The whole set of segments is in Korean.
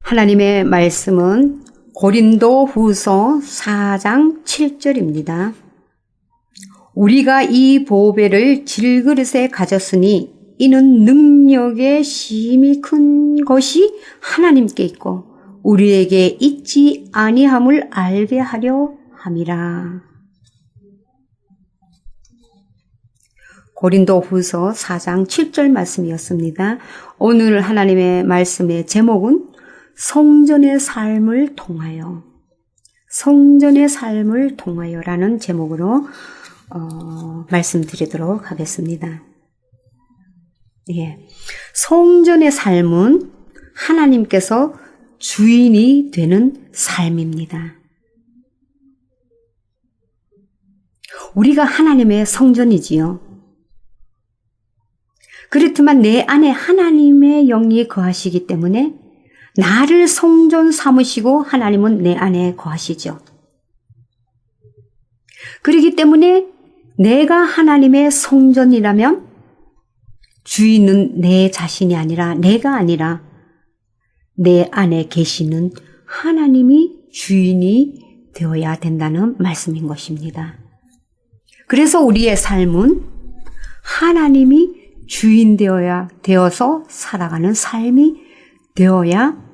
하나님의 말씀은 고린도 후서 4장 7절입니다. 우리가 이 보배를 질그릇에 가졌으니 이는 능력의 심히 큰 것이 하나님께 있고 우리에게 있지 아니함을 알게 하려 함이라. 고린도 후서 4장 7절 말씀이었습니다. 오늘 하나님의 말씀의 제목은 성전의 삶을 통하여, 성전의 삶을 통하여라는 제목으로 말씀드리도록 하겠습니다. 예. 성전의 삶은 하나님께서 주인이 되는 삶입니다. 우리가 하나님의 성전이지요. 그렇지만 내 안에 하나님의 영이 거하시기 때문에 나를 성전 삼으시고 하나님은 내 안에 거하시죠. 그렇기 때문에 내가 하나님의 성전이라면 주인은 내 자신이 아니라 내가 아니라 내 안에 계시는 하나님이 주인이 되어야 된다는 말씀인 것입니다. 그래서 우리의 삶은 하나님이 주인 되어서 살아가는 삶이 되어야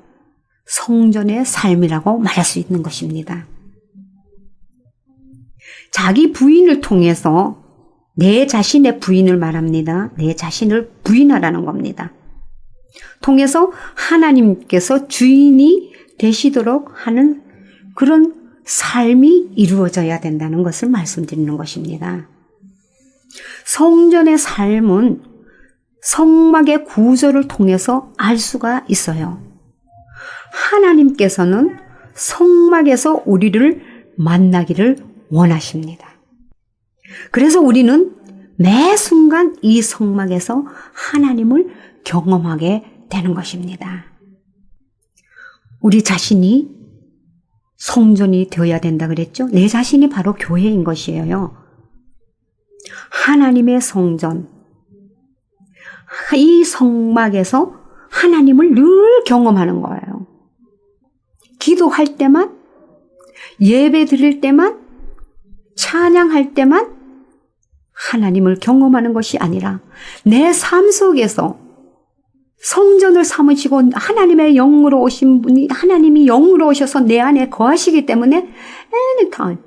성전의 삶이라고 말할 수 있는 것입니다. 자기 부인을 통해서 내 자신의 부인을 말합니다. 내 자신을 부인하라는 겁니다. 통해서 하나님께서 주인이 되시도록 하는 그런 삶이 이루어져야 된다는 것을 말씀드리는 것입니다. 성전의 삶은 성막의 구조를 통해서 알 수가 있어요. 하나님께서는 성막에서 우리를 만나기를 원하십니다. 그래서 우리는 매 순간 이 성막에서 하나님을 경험하게 되는 것입니다. 우리 자신이 성전이 되어야 된다 그랬죠? 내 자신이 바로 교회인 것이에요. 하나님의 성전, 이 성막에서 하나님을 늘 경험하는 거예요. 기도할 때만, 예배 드릴 때만, 찬양할 때만 하나님을 경험하는 것이 아니라 내 삶 속에서 성전을 삼으시고 하나님의 영으로 오신 분이 하나님이 영으로 오셔서 내 안에 거하시기 때문에 anytime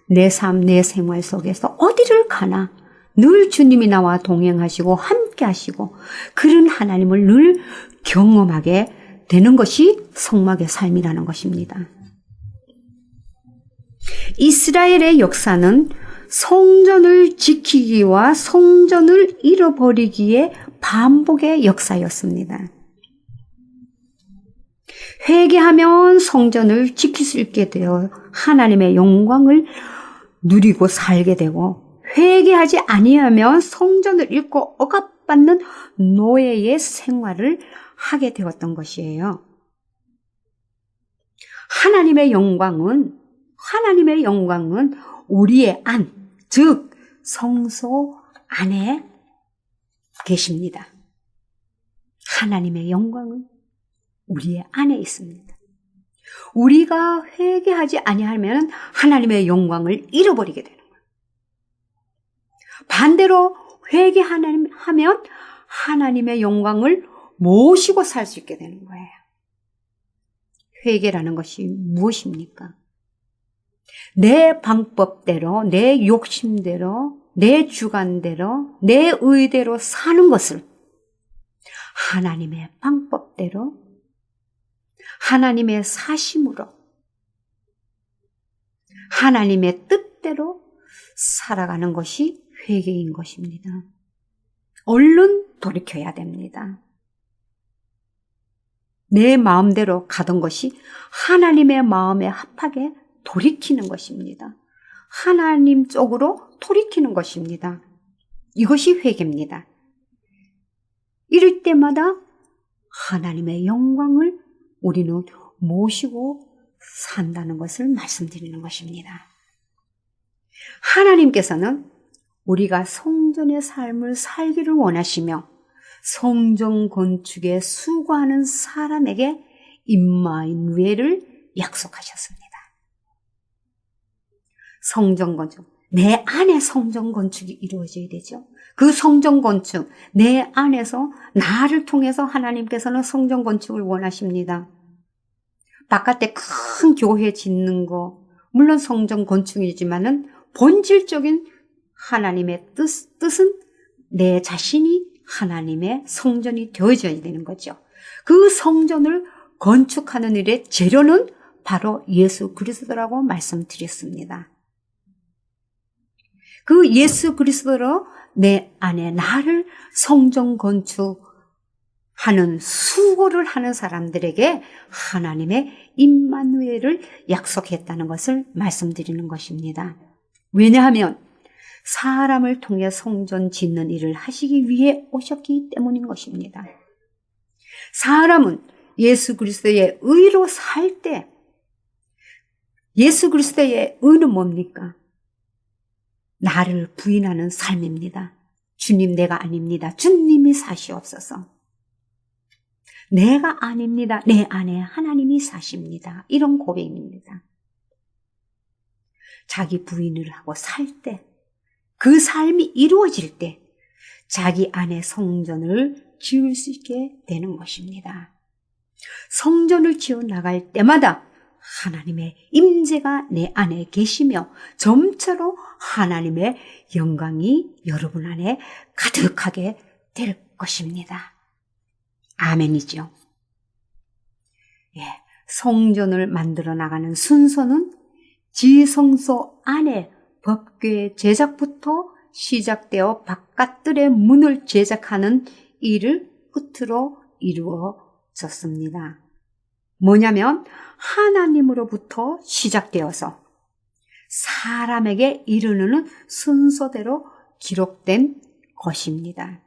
내 삶, 내 생활 속에서 어디를 가나 늘 주님이 나와 동행하시고 함께 하시고 그런 하나님을 늘 경험하게 되는 것이 성막의 삶이라는 것입니다. 이스라엘의 역사는 성전을 지키기와 성전을 잃어버리기의 반복의 역사였습니다. 회개하면 성전을 지킬 수 있게 되어 하나님의 영광을 누리고 살게 되고 회개하지 아니하면 성전을 잃고 억압받는 노예의 생활을 하게 되었던 것이에요. 하나님의 영광은 우리의 안, 즉 성소 안에 계십니다. 하나님의 영광은 우리의 안에 있습니다. 우리가 회개하지 아니하면 하나님의 영광을 잃어버리게 되는 거예요. 반대로 회개하면 하나님의 영광을 모시고 살 수 있게 되는 거예요. 회개라는 것이 무엇입니까? 내 방법대로, 내 욕심대로, 내 주관대로, 내 의대로 사는 것을 하나님의 방법대로, 하나님의 사심으로, 하나님의 뜻대로 살아가는 것이 회개인 것입니다. 얼른 돌이켜야 됩니다. 내 마음대로 가던 것이 하나님의 마음에 합하게 돌이키는 것입니다. 하나님 쪽으로 돌이키는 것입니다. 이것이 회개입니다. 이럴 때마다 하나님의 영광을 우리는 모시고 산다는 것을 말씀드리는 것입니다. 하나님께서는 우리가 성전의 삶을 살기를 원하시며 성전 건축에 수고하는 사람에게 임마누엘을 약속하셨습니다. 성전 건축, 내 안에 성전 건축이 이루어져야 되죠. 그 성전 건축, 내 안에서 나를 통해서 하나님께서는 성전 건축을 원하십니다. 바깥에 큰 교회 짓는 거, 물론 성전 건축이지만은 본질적인 하나님의 뜻은 내 자신이 하나님의 성전이 되어져야 되는 거죠. 그 성전을 건축하는 일의 재료는 바로 예수 그리스도라고 말씀드렸습니다. 그 예수 그리스도로 내 안에 나를 성전 건축하는 수고를 하는 사람들에게 하나님의 임마누엘을 약속했다는 것을 말씀드리는 것입니다. 왜냐하면 사람을 통해 성전 짓는 일을 하시기 위해 오셨기 때문인 것입니다. 사람은 예수 그리스도의 의로 살 때, 예수 그리스도의 의는 뭡니까? 나를 부인하는 삶입니다. 주님, 내가 아닙니다. 주님이 사시옵소서. 내가 아닙니다. 내 안에 하나님이 사십니다. 이런 고백입니다. 자기 부인을 하고 살 때, 그 삶이 이루어질 때 자기 안에 성전을 지을 수 있게 되는 것입니다. 성전을 지어 나갈 때마다 하나님의 임재가 내 안에 계시며 점차로 하나님의 영광이 여러분 안에 가득하게 될 것입니다. 아멘이죠. 예, 성전을 만들어 나가는 순서는 지성소 안에 법궤 제작부터 시작되어 바깥들의 문을 제작하는 일을 끝으로 이루어졌습니다. 뭐냐면 하나님으로부터 시작되어서 사람에게 이르는 순서대로 기록된 것입니다.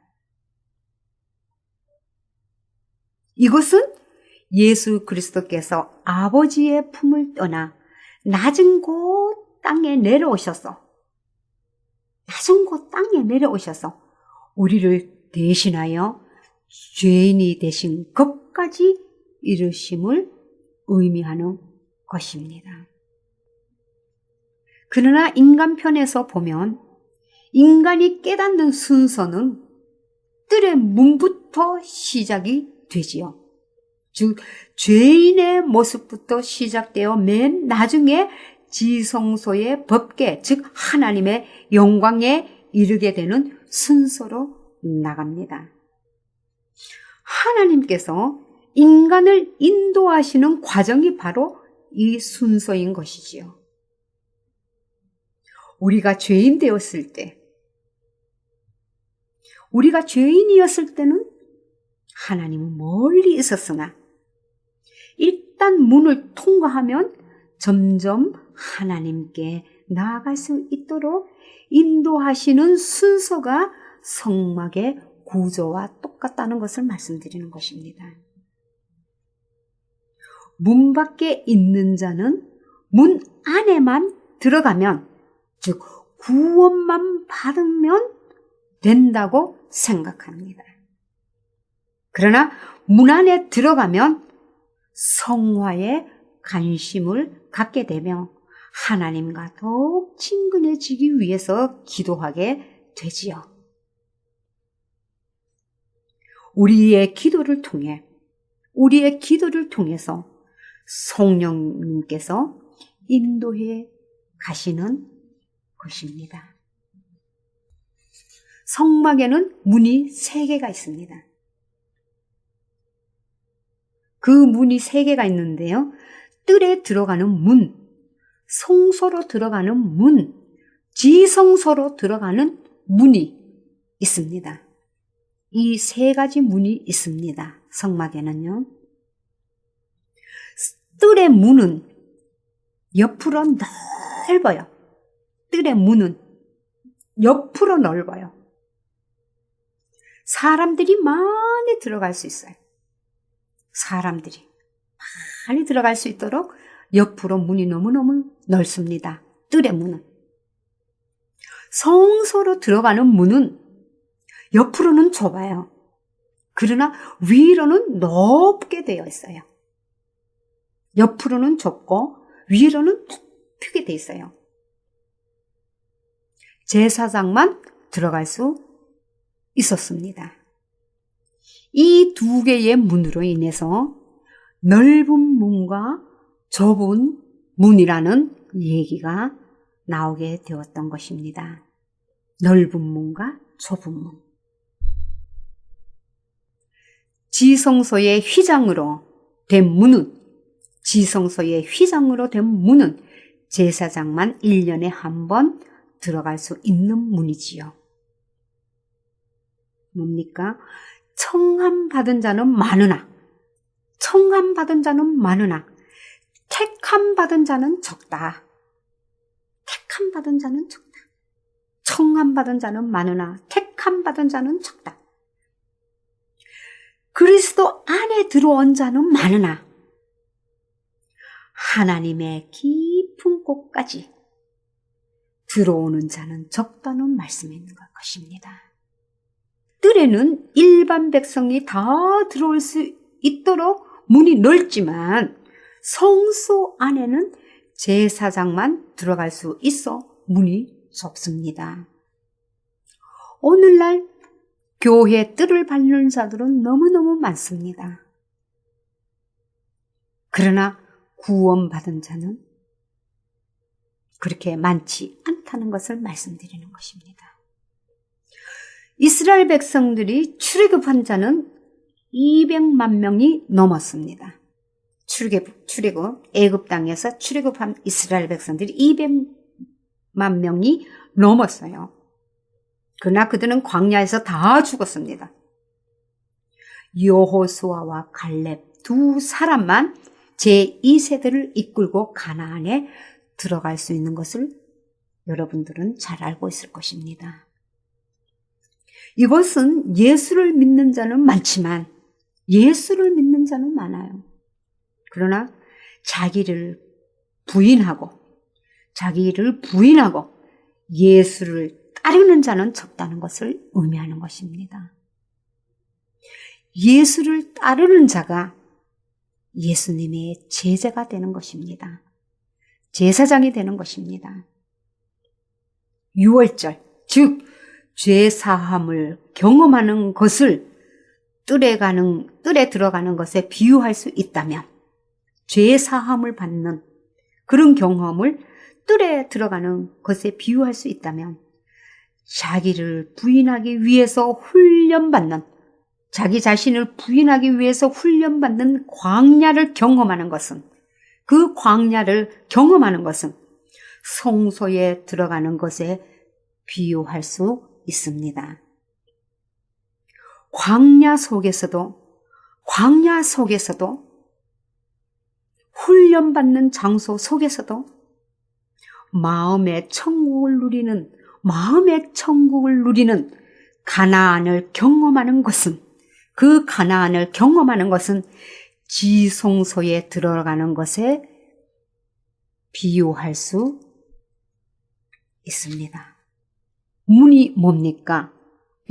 이것은 예수 그리스도께서 아버지의 품을 떠나 낮은 곳 땅에 내려오셔서 우리를 대신하여 죄인이 되신 것까지 이루심을 의미하는 것입니다. 그러나 인간편에서 보면 인간이 깨닫는 순서는 뜰의 문부터 시작이 되지요. 즉 죄인의 모습부터 시작되어 맨 나중에 지성소의 법궤, 즉 하나님의 영광에 이르게 되는 순서로 나갑니다. 하나님께서 인간을 인도하시는 과정이 바로 이 순서인 것이지요. 우리가 죄인이었을 때는 하나님은 멀리 있었으나 일단 문을 통과하면 점점 하나님께 나아갈 수 있도록 인도하시는 순서가 성막의 구조와 똑같다는 것을 말씀드리는 것입니다. 문 밖에 있는 자는 문 안에만 들어가면, 즉 구원만 받으면 된다고 생각합니다. 그러나 문 안에 들어가면 성화에 관심을 갖게 되며 하나님과 더욱 친근해지기 위해서 기도하게 되지요. 우리의 기도를 통해서 성령님께서 인도해 가시는 것입니다. 성막에는 문이 3개가 있습니다. 그 문이 3개가 있는데요. 뜰에 들어가는 문, 성소로 들어가는 문, 지성소로 들어가는 문이 있습니다. 이 3가지 문이 있습니다. 성막에는요. 뜰의 문은 옆으로 넓어요. 뜰의 문은 옆으로 넓어요. 사람들이 많이 들어갈 수 있어요. 사람들이 많이 들어갈 수 있도록 옆으로 문이 너무너무 넓습니다. 뜰의 문은. 성소로 들어가는 문은 옆으로는 좁아요. 그러나 위로는 높게 되어 있어요. 옆으로는 좁고 위로는 높게 돼 있어요. 제사장만 들어갈 수 있었습니다. 이 두 개의 문으로 인해서 넓은 문과 좁은 문이라는 얘기가 나오게 되었던 것입니다. 넓은 문과 좁은 문. 지성소의 휘장으로 된 문은 제사장만 1년에 한 번 들어갈 수 있는 문이지요. 뭡니까? 청함받은 자는 많으나 택함받은 자는 적다. 택함받은 자는 적다. 청함받은 자는 많으나 택함받은 자는 적다. 그리스도 안에 들어온 자는 많으나 하나님의 깊은 곳까지 들어오는 자는 적다는 말씀이 있는 것입니다. 뜰에는 일반 백성이 다 들어올 수 있도록 문이 넓지만 성소 안에는 제사장만 들어갈 수 있어 문이 좁습니다. 오늘날 교회 뜰을 밟는 자들은 너무너무 많습니다. 그러나 구원받은 자는 그렇게 많지 않다는 것을 말씀드리는 것입니다. 이스라엘 백성들이 출애굽한 자는 200만 명이 넘었습니다. 출애굽 애굽 땅에서 출애굽한 이스라엘 백성들이 200만 명이 넘었어요. 그러나 그들은 광야에서 다 죽었습니다. 여호수아와 갈렙 두 사람만 제2세대를 이끌고 가나안에 들어갈 수 있는 것을 여러분들은 잘 알고 있을 것입니다. 이것은 예수를 믿는 자는 많지만 예수를 믿는 자는 많아요. 그러나 자기를 부인하고 예수를 따르는 자는 적다는 것을 의미하는 것입니다. 예수를 따르는 자가 예수님의 제자가 되는 것입니다. 제사장이 되는 것입니다. 유월절, 즉 죄사함을 경험하는 것을 뜰에 들어가는 것에 비유할 수 있다면, 죄사함을 받는 그런 경험을 뜰에 들어가는 것에 비유할 수 있다면, 자기를 부인하기 위해서 훈련받는, 자기 자신을 부인하기 위해서 훈련받는 광야를 경험하는 것은, 그 광야를 경험하는 것은 성소에 들어가는 것에 비유할 수 있습니다. 광야 속에서도 훈련받는 장소 속에서도 마음의 천국을 누리는 가나안을 경험하는 것은, 그 가나안을 경험하는 것은 지성소에 들어가는 것에 비유할 수 있습니다. 문이 뭡니까?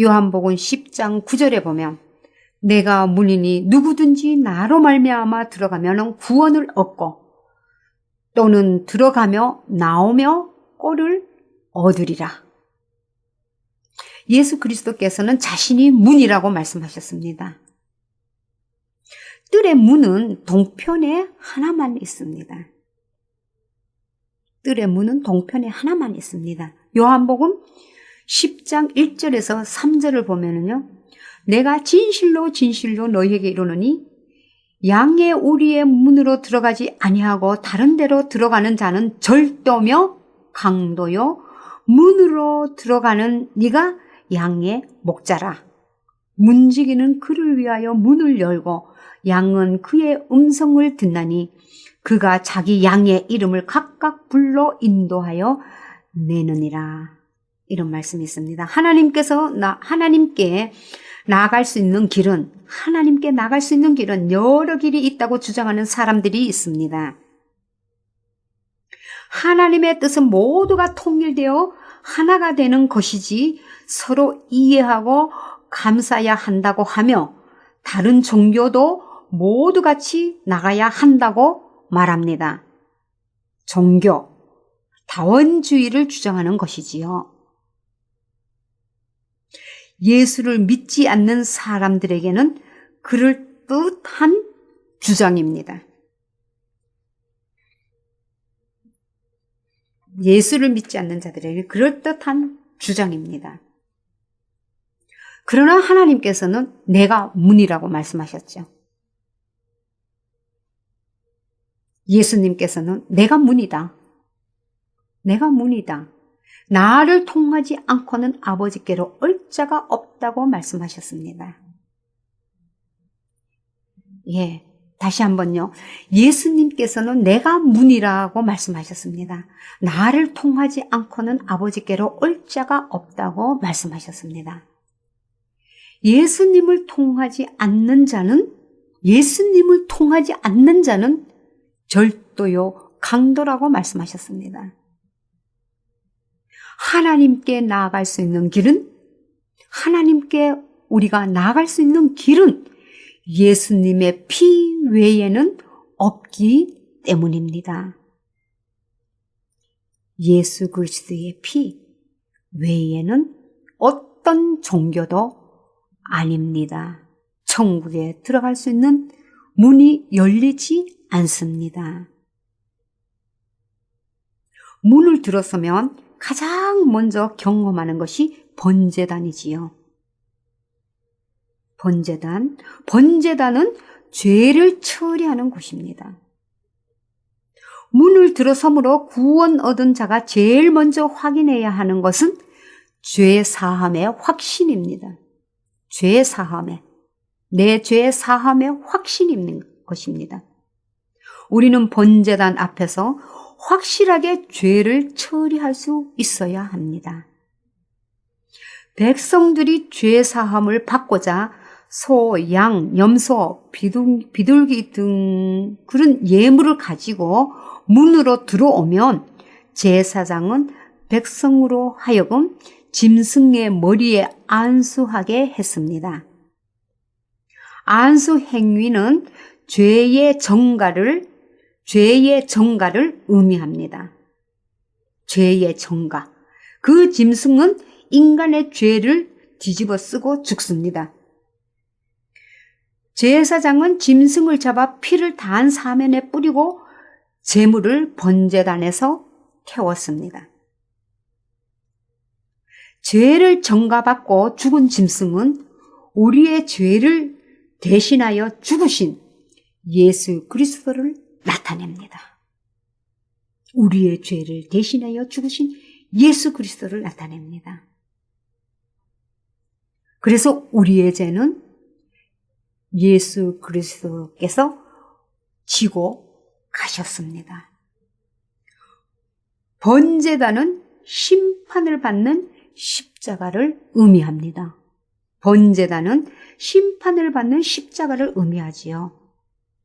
요한복음 10장 9절에 보면 내가 문이니 누구든지 나로 말미암아 들어가면 구원을 얻고 또는 들어가며 나오며 꼴을 얻으리라. 예수 그리스도께서는 자신이 문이라고 말씀하셨습니다. 뜰의 문은 동편에 하나만 있습니다. 뜰의 문은 동편에 하나만 있습니다. 요한복음 10장 1절에서 3절을 보면은요, 내가 진실로 너희에게 이르노니 양의 우리의 문으로 들어가지 아니하고 다른 데로 들어가는 자는 절도며 강도요, 문으로 들어가는 네가 양의 목자라. 문지기는 그를 위하여 문을 열고 양은 그의 음성을 듣나니 그가 자기 양의 이름을 각각 불러 인도하여 내느니라. 이런 말씀이 있습니다. 하나님께 나아갈 수 있는 길은 여러 길이 있다고 주장하는 사람들이 있습니다. 하나님의 뜻은 모두가 통일되어 하나가 되는 것이지 서로 이해하고 감싸야 한다고 하며 다른 종교도 모두 같이 나가야 한다고 말합니다. 종교, 다원주의를 주장하는 것이지요. 예수를 믿지 않는 사람들에게는 그럴듯한 주장입니다. 예수를 믿지 않는 자들에게 그럴듯한 주장입니다. 그러나 하나님께서는 내가 문이라고 말씀하셨죠. 예수님께서는 내가 문이다. 내가 문이다. 나를 통하지 않고는 아버지께로 올 자가 없다고 말씀하셨습니다. 예, 다시 한번요. 예수님께서는 내가 문이라고 말씀하셨습니다. 나를 통하지 않고는 아버지께로 올 자가 없다고 말씀하셨습니다. 예수님을 통하지 않는 자는 절도요, 강도라고 말씀하셨습니다. 하나님께 나아갈 수 있는 길은, 하나님께 우리가 나아갈 수 있는 길은 예수님의 피 외에는 없기 때문입니다. 예수 그리스도의 피 외에는 어떤 종교도 아닙니다. 천국에 들어갈 수 있는 문이 열리지 않습니다. 문을 들어서면 가장 먼저 경험하는 것이 번제단이지요. 번제단은 죄를 처리하는 곳입니다. 문을 들어서므로 구원 얻은 자가 제일 먼저 확인해야 하는 것은 죄 사함의 확신입니다. 죄 사함의, 내 죄 사함의 확신이 있는 것입니다. 우리는 번제단 앞에서 확실하게 죄를 처리할 수 있어야 합니다. 백성들이 죄 사함을 받고자 소, 양, 염소, 비둘기 등 그런 예물을 가지고 문으로 들어오면 제사장은 백성으로 하여금 짐승의 머리에 안수하게 했습니다. 안수 행위는 죄의 정가를 의미합니다. 죄의 정가. 그 짐승은 인간의 죄를 뒤집어 쓰고 죽습니다. 제사장은 짐승을 잡아 피를 단 사면에 뿌리고 제물을 번제단에서 태웠습니다. 죄를 정가받고 죽은 짐승은 우리의 죄를 대신하여 죽으신 예수 그리스도를 나타냅니다. 우리의 죄를 대신하여 죽으신 예수 그리스도를 나타냅니다. 그래서 우리의 죄는 예수 그리스도께서 지고 가셨습니다. 번제단은 심판을 받는 십자가를 의미합니다. 번제단은 심판을 받는 십자가를 의미하지요.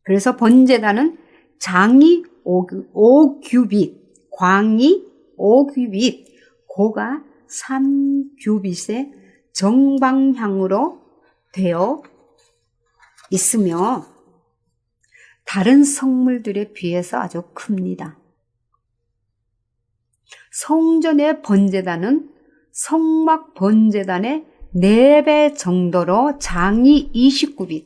그래서 번제단은 장이 5규빗, 광이 5규빗, 고가 3규빗의 정방향으로 되어 있으며 다른 성물들에 비해서 아주 큽니다. 성전의 번제단은 성막 번제단의 4배 정도로 장이 29빗,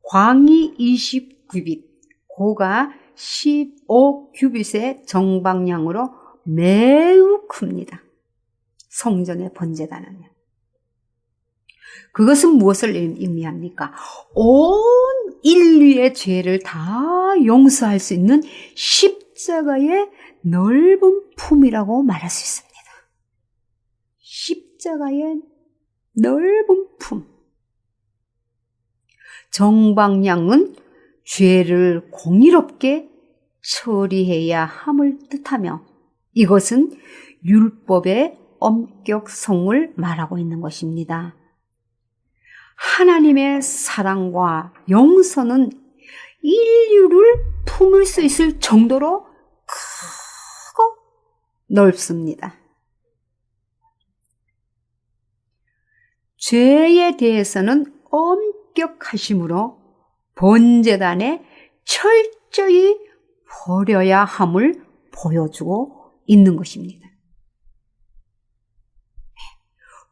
광이 20규빗, 고가 15규빗의 정방향으로 매우 큽니다. 성전의 번제단은요. 그것은 무엇을 의미합니까? 온 인류의 죄를 다 용서할 수 있는 십자가의 넓은 품이라고 말할 수 있습니다. 십자가의 넓은 품. 정방향은 죄를 공의롭게 처리해야 함을 뜻하며 이것은 율법의 엄격성을 말하고 있는 것입니다. 하나님의 사랑과 용서는 인류를 품을 수 있을 정도로 크고 넓습니다. 죄에 대해서는 엄격하심으로 번제단에 철저히 버려야 함을 보여주고 있는 것입니다.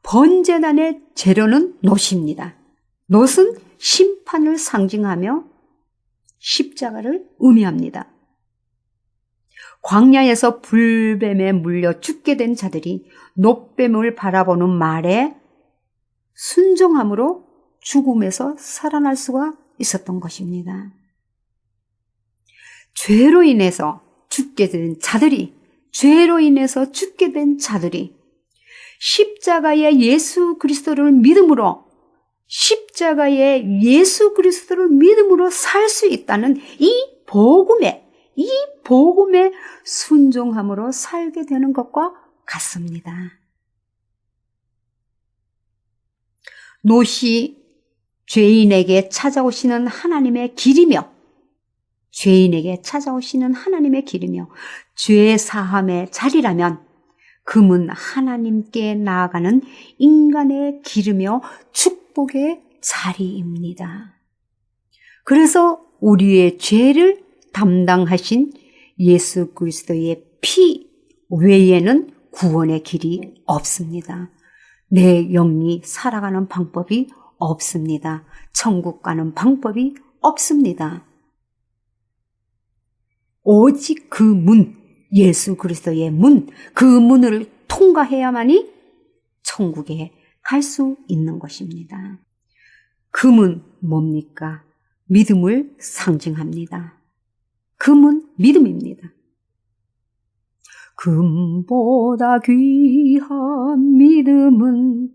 번제단의 재료는 놋입니다. 놋은 심판을 상징하며 십자가를 의미합니다. 광야에서 불뱀에 물려 죽게 된 자들이 놋뱀을 바라보는 말에 순종함으로 죽음에서 살아날 수가 있었던 것입니다. 죄로 인해서 죽게 된 자들이 십자가의 예수 그리스도를 믿음으로 살 수 있다는 이 복음에 순종함으로 살게 되는 것과 같습니다. 놋이 죄인에게 찾아오시는 하나님의 길이며 죄 사함의 자리라면 금은 하나님께 나아가는 인간의 길이며 축복의 자리입니다. 그래서 우리의 죄를 담당하신 예수 그리스도의 피 외에는 구원의 길이 없습니다. 내 영이 살아가는 방법이 없습니다. 천국 가는 방법이 없습니다. 오직 그 문, 예수 그리스도의 문, 그 문을 통과해야만이 천국에 갈 수 있는 것입니다. 그 문 뭡니까? 믿음을 상징합니다. 그 문 믿음입니다. 금보다 귀한 믿음은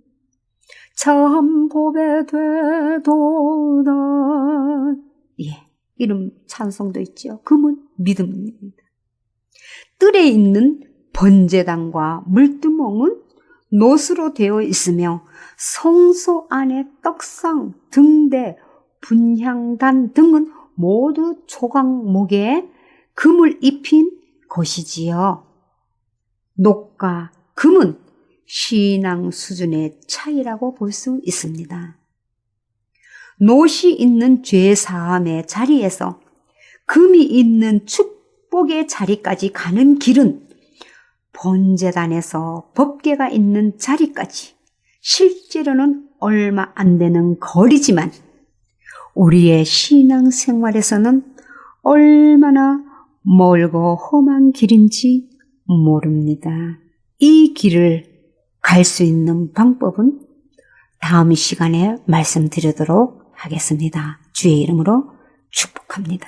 참 보배 되도다. 이름 찬송도 있죠. 그 문 믿음입니다. 뜰에 있는 번제단과 물두멍은 놋으로 되어 있으며 성소 안의 떡상, 등대, 분향단 등은 모두 조각목에 금을 입힌 것이지요. 놋과 금은 신앙 수준의 차이라고 볼 수 있습니다. 놋이 있는 죄사함의 자리에서 금이 있는 축복의 자리까지 가는 길은 번제단에서 법궤가 있는 자리까지 실제로는 얼마 안 되는 거리지만 우리의 신앙생활에서는 얼마나 멀고 험한 길인지 모릅니다. 이 길을 갈 수 있는 방법은 다음 시간에 말씀드리도록 하겠습니다. 주의 이름으로 축복합니다.